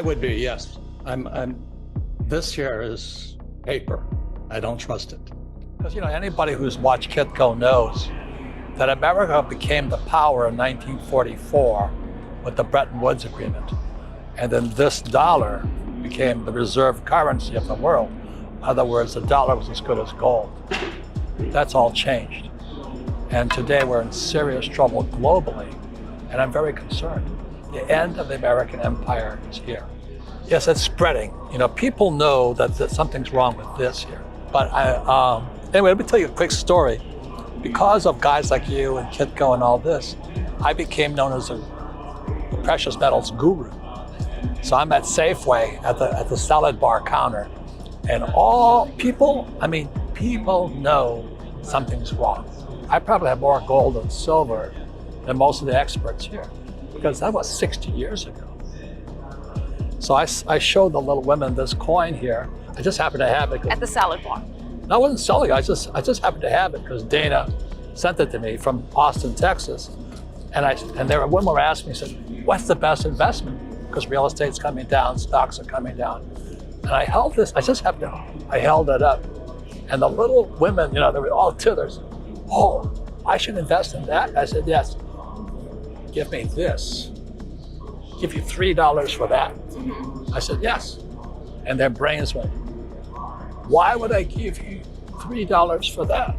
I would be, yes. This here is paper. I don't trust it. Because, anybody who's watched Kitco knows that America became the power in 1944 with the Bretton Woods Agreement. And then this dollar became the reserve currency of the world. In other words, the dollar was as good as gold. That's all changed. And today we're in serious trouble globally, and I'm very concerned. The end of the American empire is here. Yes, it's spreading. People know that something's wrong with this here. But anyway, let me tell you a quick story. Because of guys like you and Kitco and all this, I became known as the precious metals guru. So I'm at Safeway at the salad bar counter, and people know something's wrong. I probably have more gold and silver than most of the experts here, because that was 60 years ago. So I showed the little women this coin here. I just happened to have it. At the salad bar? No, I wasn't selling it. I just happened to have it because Dana sent it to me from Austin, Texas. And there were women were asking me, said, what's the best investment? Because real estate's coming down, stocks are coming down. And I held this, I held it up. And the little women, they were all tithers. Oh, I should invest in that? I said, yes. Give me this. Give you $3 for that. I said, yes. And their brains went, why would I give you $3 for that?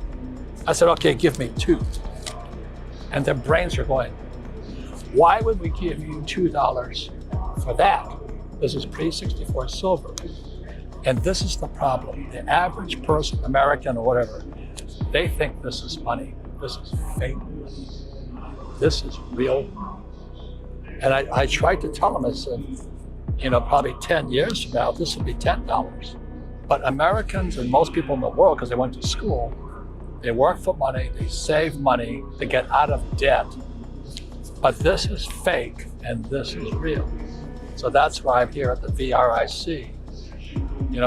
I said, okay, give me $2. And their brains are going, why would we give you $2 for that? This is pre-64 silver. And this is the problem. The average person, American or whatever, they think this is money. This is fake money. This is real. And I tried to tell them, I said, probably 10 years from now, this will be $10. But Americans and most people in the world, because they went to school, they work for money, they save money, they get out of debt. But this is fake and this is real. So that's why I'm here at the VRIC.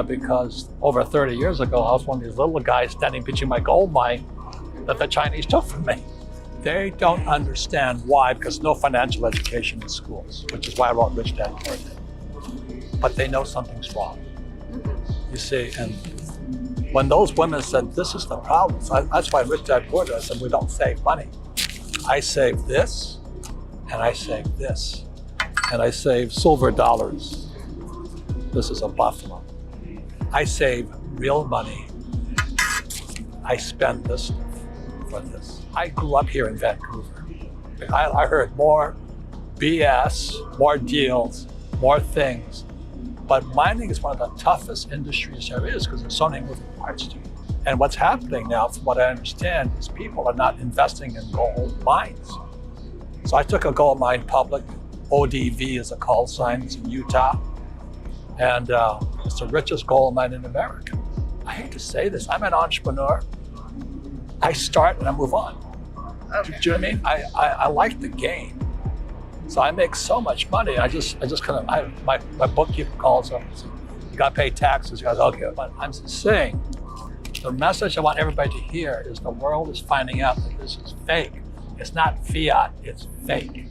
Because over 30 years ago, I was one of these little guys standing between my gold mine that the Chinese took from me. They don't understand why, because no financial education in schools, which is why I wrote Rich Dad Poor Dad. But they know something's wrong. You see, and when those women said, this is the problem, so that's why Rich Dad Poor Dad said we don't save money. I save this, and I save this, and I save silver dollars. This is a buffalo. I save real money. I spend this stuff for this. I grew up here in Vancouver. I heard more BS, more deals, more things. But mining is one of the toughest industries there is because there's so many moving parts to it. And what's happening now, from what I understand, is people are not investing in gold mines. So I took a gold mine public. ODV is a call sign. It's in Utah. And it's the richest gold mine in America. I hate to say this, I'm an entrepreneur. I start and I move on. Okay. Do you know what I mean? I like the game. So I make so much money. I just kind of, my bookkeeper calls up and says, you got to pay taxes. He goes, okay. But I'm saying, the message I want everybody to hear is the world is finding out that this is fake. It's not fiat, it's fake.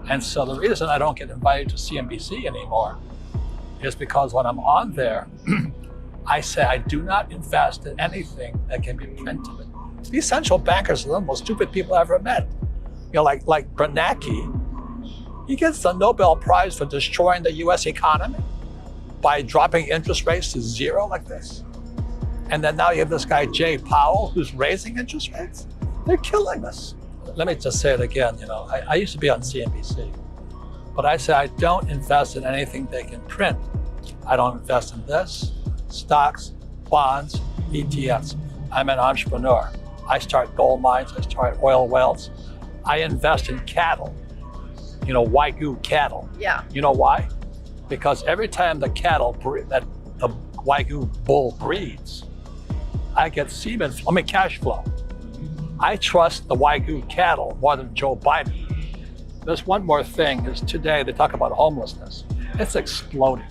And so the reason I don't get invited to CNBC anymore is because when I'm on there, I say I do not invest in anything that can be printed. These central bankers are the most stupid people I ever met. Like Bernanke, he gets the Nobel Prize for destroying the US economy by dropping interest rates to zero like this. And then now you have this guy, Jay Powell, who's raising interest rates. They're killing us. Let me just say it again, I used to be on CNBC, but I say I don't invest in anything they can print. I don't invest in this, stocks, bonds, ETFs. I'm an entrepreneur. I start gold mines, I start oil wells. I invest in cattle, Wagyu cattle. Yeah. You know why? Because every time the that the Wagyu bull breeds, I get cash flow. I trust the Wagyu cattle more than Joe Biden. There's one more thing, is today they talk about homelessness. It's exploding.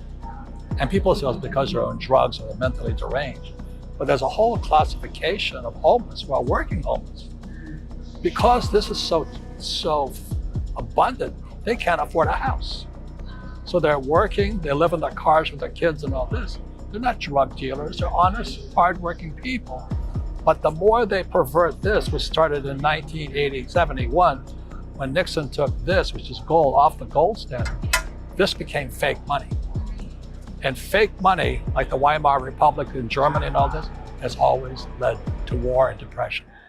And people say it's because they're on drugs or they're mentally deranged. But there's a whole classification of homeless who are working homeless. Because this is so abundant, they can't afford a house. So they're working, they live in their cars with their kids and all this. They're not drug dealers, they're honest, hardworking people. But the more they pervert this, which started in 1971, when Nixon took this, which is gold, off the gold standard, this became fake money. And fake money, like the Weimar Republic in Germany and all this, has always led to war and depression.